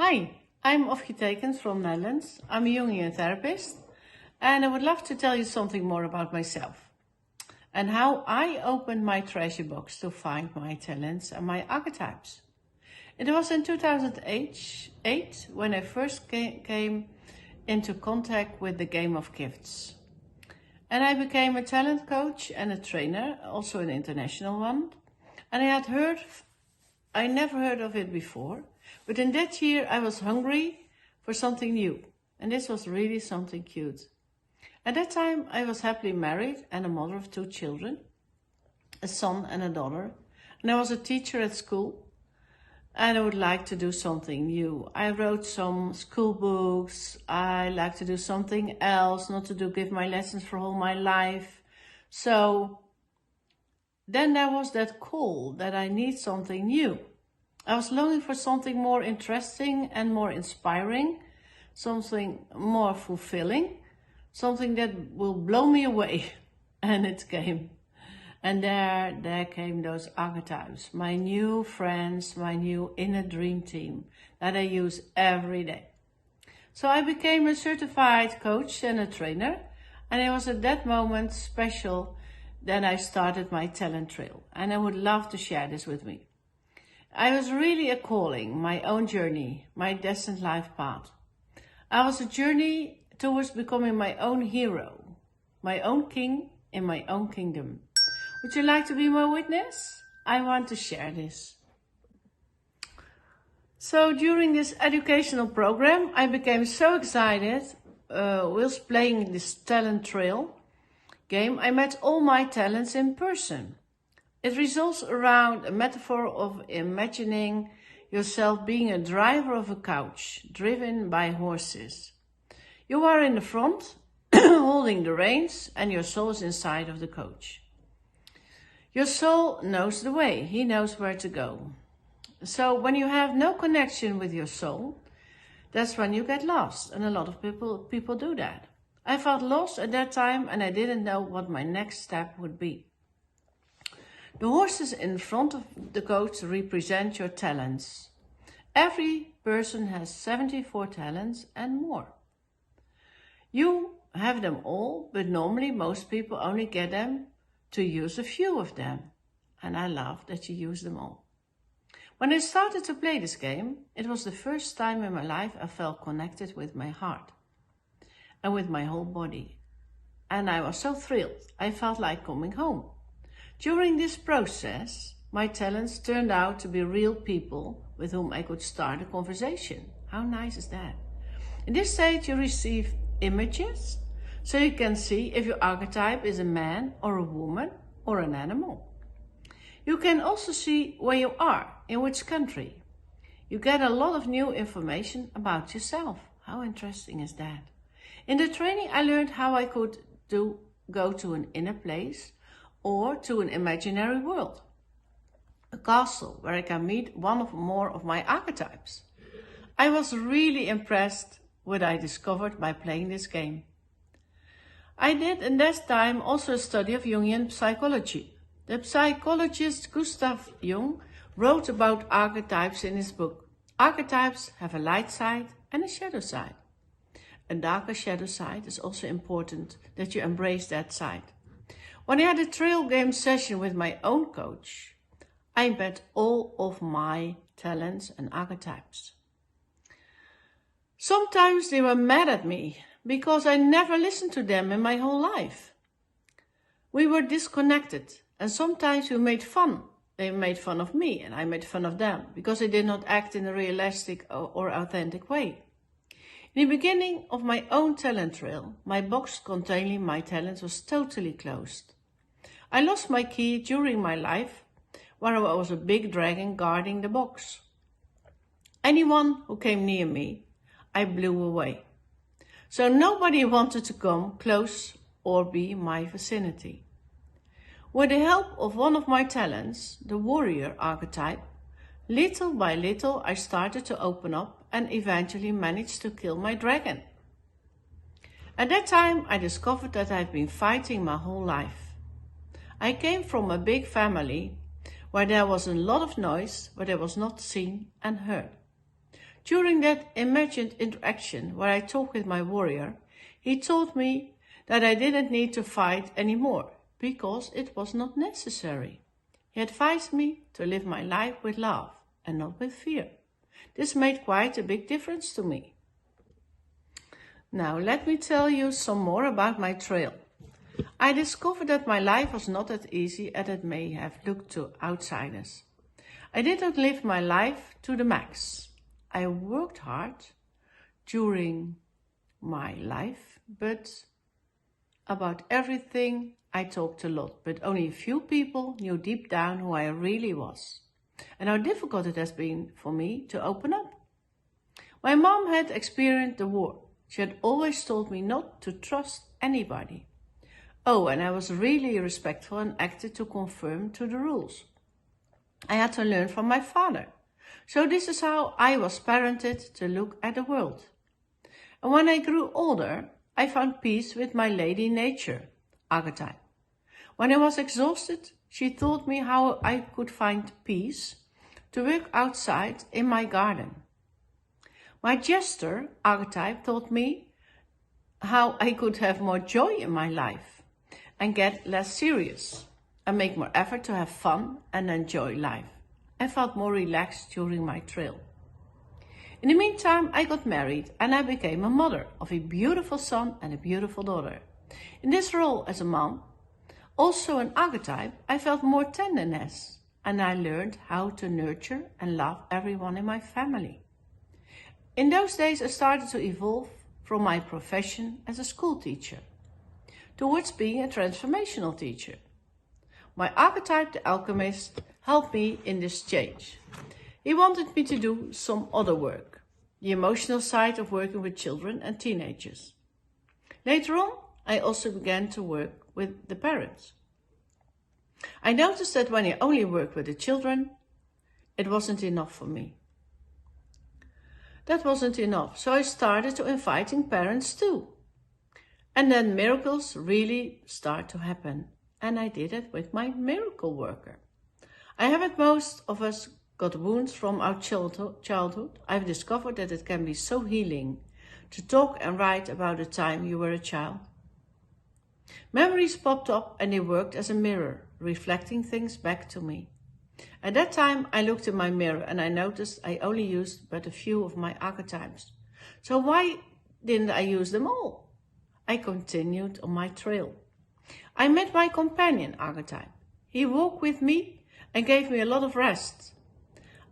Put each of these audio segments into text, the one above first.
Hi, I'm Archetypes from Netherlands. I'm a Jungian therapist and I would love to tell you something more about myself and how I opened my treasure box to find my talents and my archetypes. It was in 2008 when I first came into contact with the game of gifts. And I became a talent coach and a trainer, also an international one. And I never heard of it before, but in that year I was hungry for something new, and this was really something cute. At that time I was happily married and a mother of 2 children, a son and a daughter, and I was a teacher at school, and I would like to do something new. I wrote some school books, I like to do something else, not to give my lessons for all my life. So then there was that call that I need something new. I was longing for something more interesting and more inspiring, something more fulfilling, something that will blow me away. And it came. And there came those archetypes, my new friends, my new inner dream team that I use every day. So I became a certified coach and a trainer, and it was at that moment special that I started my talent trail, and I would love to share this with me. I was really a calling, my own journey, my destined life path. I was a journey towards becoming my own hero, my own king in my own kingdom. Would you like to be my witness? I want to share this. So during this educational program, I became so excited whilst playing this talent trail game. I met all my talents in person. It revolves around a metaphor of imagining yourself being a driver of a coach driven by horses. You are in the front, holding the reins, and your soul is inside of the coach. Your soul knows the way, he knows where to go. So when you have no connection with your soul, that's when you get lost, and a lot of people do that. I felt lost at that time and I didn't know what my next step would be. The horses in front of the coach represent your talents. Every person has 74 talents and more. You have them all, but normally most people only get them to use a few of them. And I love that you use them all. When I started to play this game, it was the first time in my life I felt connected with my heart and with my whole body. And I was so thrilled. I felt like coming home. During this process, my talents turned out to be real people with whom I could start a conversation. How nice is that? In this stage, you receive images, so you can see if your archetype is a man or a woman or an animal. You can also see where you are, in which country. You get a lot of new information about yourself. How interesting is that? In the training, I learned how I could go to an inner place or to an imaginary world, a castle where I can meet one or more of my archetypes. I was really impressed with what I discovered by playing this game. I did in that time also a study of Jungian psychology. The psychologist Gustav Jung wrote about archetypes in his book. Archetypes have a light side and a shadow side. A darker shadow side is also important that you embrace that side. When I had a trail game session with my own coach, I met all of my talents and archetypes. Sometimes they were mad at me because I never listened to them in my whole life. We were disconnected and sometimes we made fun. They made fun of me and I made fun of them because they did not act in a realistic or authentic way. In the beginning of my own talent trail, my box containing my talents was totally closed. I lost my key during my life, where I was a big dragon guarding the box. Anyone who came near me, I blew away. So nobody wanted to come close or be in my vicinity. With the help of one of my talents, the warrior archetype, little by little I started to open up and eventually managed to kill my dragon. At that time I discovered that I've been fighting my whole life. I came from a big family where there was a lot of noise, but I was not seen and heard. During that imagined interaction where I talked with my warrior, he told me that I didn't need to fight anymore because it was not necessary. He advised me to live my life with love and not with fear. This made quite a big difference to me. Now let me tell you some more about my trail. I discovered that my life was not as easy as it may have looked to outsiders. I did not live my life to the max. I worked hard during my life, but about everything I talked a lot, but only a few people knew deep down who I really was and how difficult it has been for me to open up. My mom had experienced the war. She had always told me not to trust anybody. Oh, and I was really respectful and acted to conform to the rules. I had to learn from my father. So this is how I was parented to look at the world. And when I grew older, I found peace with my lady nature, archetype. When I was exhausted, she taught me how I could find peace to work outside in my garden. My jester, archetype, taught me how I could have more joy in my life and get less serious and make more effort to have fun and enjoy life. I felt more relaxed during my trail. In the meantime, I got married and I became a mother of a beautiful son and a beautiful daughter. In this role as a mom, also an archetype, I felt more tenderness and I learned how to nurture and love everyone in my family. In those days, I started to evolve from my profession as a school teacher towards being a transformational teacher. My archetype, the alchemist, helped me in this change. He wanted me to do some other work, the emotional side of working with children and teenagers. Later on, I also began to work with the parents. I noticed that when I only worked with the children, it wasn't enough for me. That wasn't enough, so I started to inviting parents too. And then miracles really start to happen. And I did it with my miracle worker. I have it, most of us got wounds from our childhood. I've discovered that it can be so healing to talk and write about the time you were a child. Memories popped up and they worked as a mirror, reflecting things back to me. At that time, I looked in my mirror and I noticed I only used but a few of my archetypes. So why didn't I use them all? I continued on my trail. I met my companion archetype. He walked with me and gave me a lot of rest.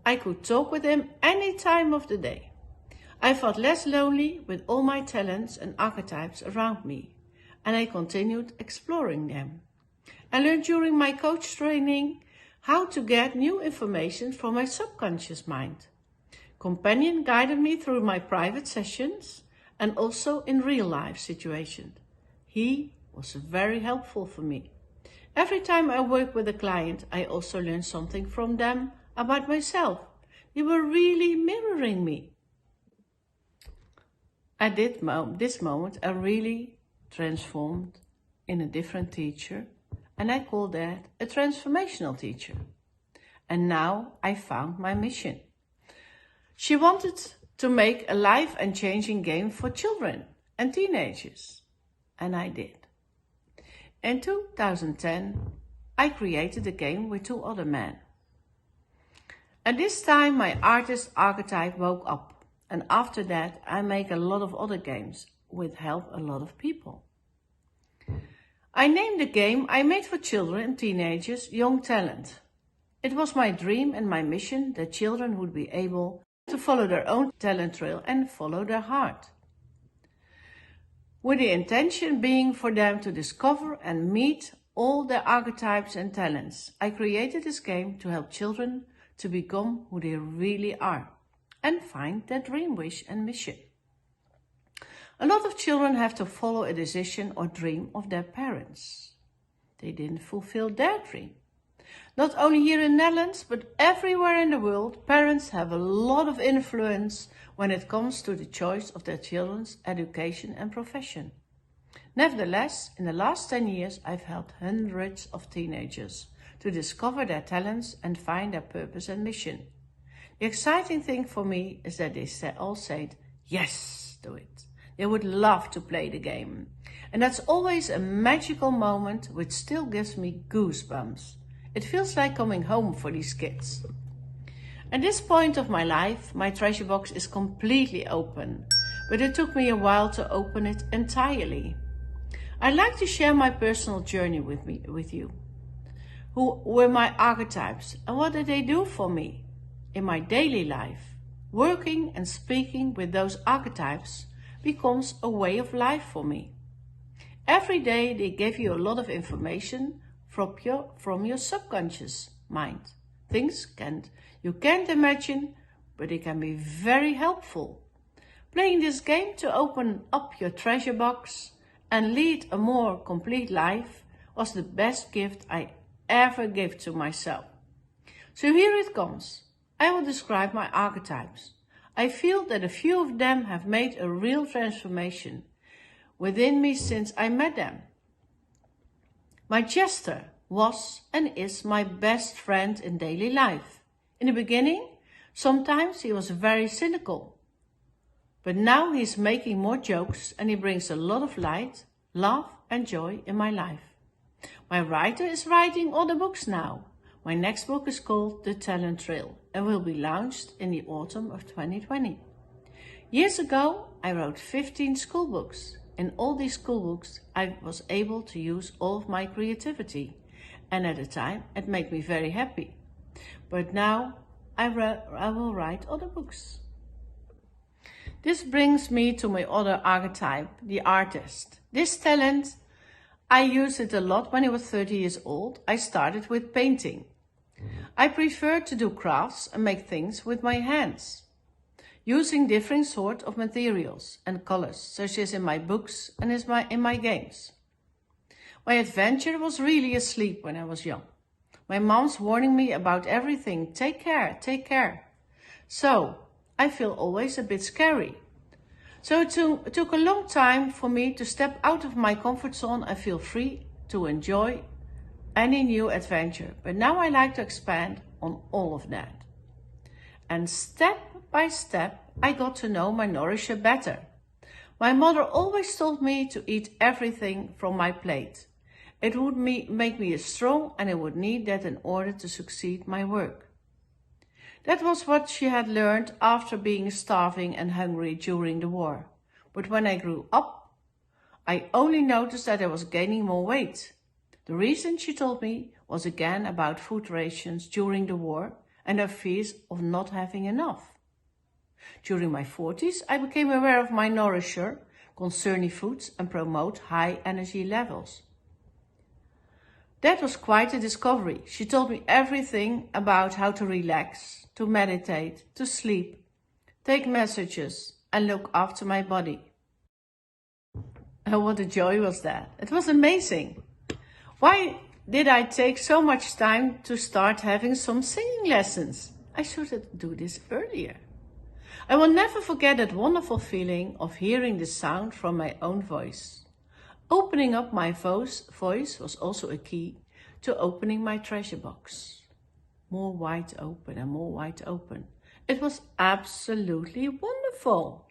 I could talk with him any time of the day. I felt less lonely with all my talents and archetypes around me, and I continued exploring them. I learned during my coach training how to get new information from my subconscious mind. Companion guided me through my private sessions and also in real life situations. He was very helpful for me. Every time I worked with a client, I also learned something from them about myself. They were really mirroring me. At this moment, I really transformed in a different teacher, and I call that a transformational teacher. And now I found my mission. She wanted to make a life and changing game for children and teenagers, and I did. In 2010, I created a game with 2 other men. At this time, my artist archetype woke up, and after that, I make a lot of other games with help a lot of people. I named the game I made for children and teenagers Young Talent. It was my dream and my mission that children would be able to follow their own talent trail and follow their heart, with the intention being for them to discover and meet all their archetypes and talents. I created this game to help children to become who they really are and find their dream, wish and mission. A lot of children have to follow a decision or dream of their parents. They didn't fulfill their dream. Not only here in the Netherlands, but everywhere in the world, parents have a lot of influence when it comes to the choice of their children's education and profession. Nevertheless, in the last 10 years, I've helped hundreds of teenagers to discover their talents and find their purpose and mission. The exciting thing for me is that they all said yes to it. They would love to play the game. And that's always a magical moment which still gives me goosebumps. It feels like coming home for these kids. At this point of my life, my treasure box is completely open, but it took me a while to open it entirely. I'd like to share my personal journey with you. Who were my archetypes and what did they do for me in my daily life? Working and speaking with those archetypes becomes a way of life for me. Every day they give you a lot of information from your subconscious mind. Things you can't imagine, but they can be very helpful. Playing this game to open up your treasure box and lead a more complete life was the best gift I ever gave to myself. So here it comes. I will describe my archetypes. I feel that a few of them have made a real transformation within me since I met them. My jester was and is my best friend in daily life. In the beginning, sometimes he was very cynical. But now he's making more jokes and he brings a lot of light, love and joy in my life. My writer is writing other books now. My next book is called The Talent Trail and will be launched in the autumn of 2020. Years ago, I wrote 15 school books. In all these school books, I was able to use all of my creativity. And at the time, it made me very happy. But now, I will write other books. This brings me to my other archetype, the artist. This talent, I used it a lot when I was 30 years old. I started with painting. I prefer to do crafts and make things with my hands, using different sorts of materials and colors, such as in my books and in my games. My adventure was really asleep when I was young. My mom's warning me about everything. Take care, take care. So I feel always a bit scary. So it took a long time for me to step out of my comfort zone and feel free to enjoy any new adventure. But now I like to expand on all of that. And step by step, I got to know my nourisher better. My mother always told me to eat everything from my plate. It would make me strong and I would need that in order to succeed my work. That was what she had learned after being starving and hungry during the war. But when I grew up, I only noticed that I was gaining more weight. The reason she told me was again about food rations during the war and her fears of not having enough. During my 40s, I became aware of my nourisher concerning foods and promote high energy levels. That was quite a discovery. She told me everything about how to relax, to meditate, to sleep, take messages, and look after my body. And what a joy was that. It was amazing. Why did I take so much time to start having some singing lessons? I should do this earlier. I will never forget that wonderful feeling of hearing the sound from my own voice. Opening up my voice was also a key to opening my treasure box. More wide open and more wide open. It was absolutely wonderful.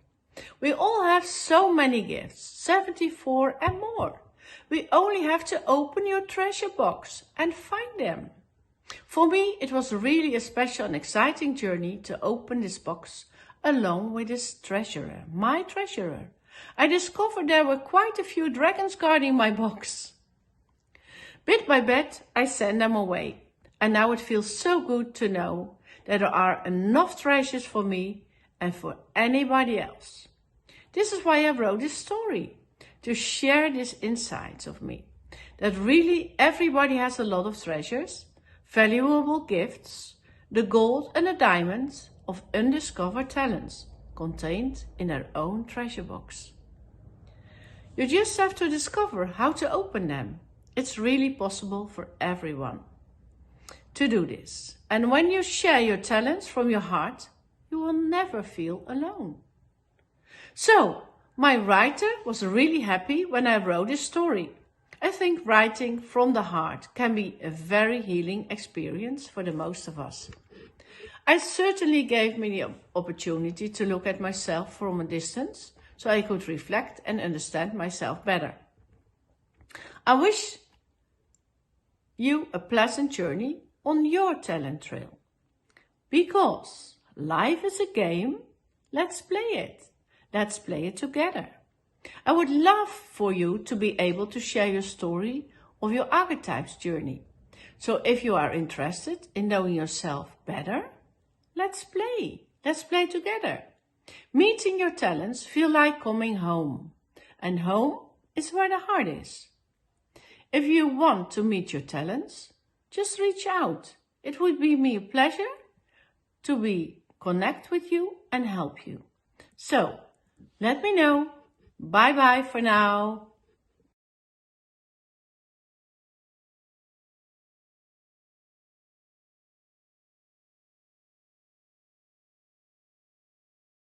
We all have so many gifts, 74 and more. We only have to open your treasure box and find them. For me, it was really a special and exciting journey to open this box along with this treasurer, my treasurer. I discovered there were quite a few dragons guarding my box. Bit by bit, I sent them away. And now it feels so good to know that there are enough treasures for me and for anybody else. This is why I wrote this story, to share these insights of me. That really everybody has a lot of treasures, valuable gifts, the gold and the diamonds of undiscovered talents contained in their own treasure box. You just have to discover how to open them. It's really possible for everyone to do this. And when you share your talents from your heart, you will never feel alone. So, my writer was really happy when I wrote this story. I think writing from the heart can be a very healing experience for the most of us. I certainly gave me the opportunity to look at myself from a distance so I could reflect and understand myself better. I wish you a pleasant journey on your talent trail. Because life is a game, let's play it. Let's play it together. I would love for you to be able to share your story of your archetypes journey. So if you are interested in knowing yourself better, let's play. Let's play together. Meeting your talents feel like coming home. And home is where the heart is. If you want to meet your talents, just reach out. It would be me a pleasure to connect with you and help you. So, let me know. Bye-bye for now.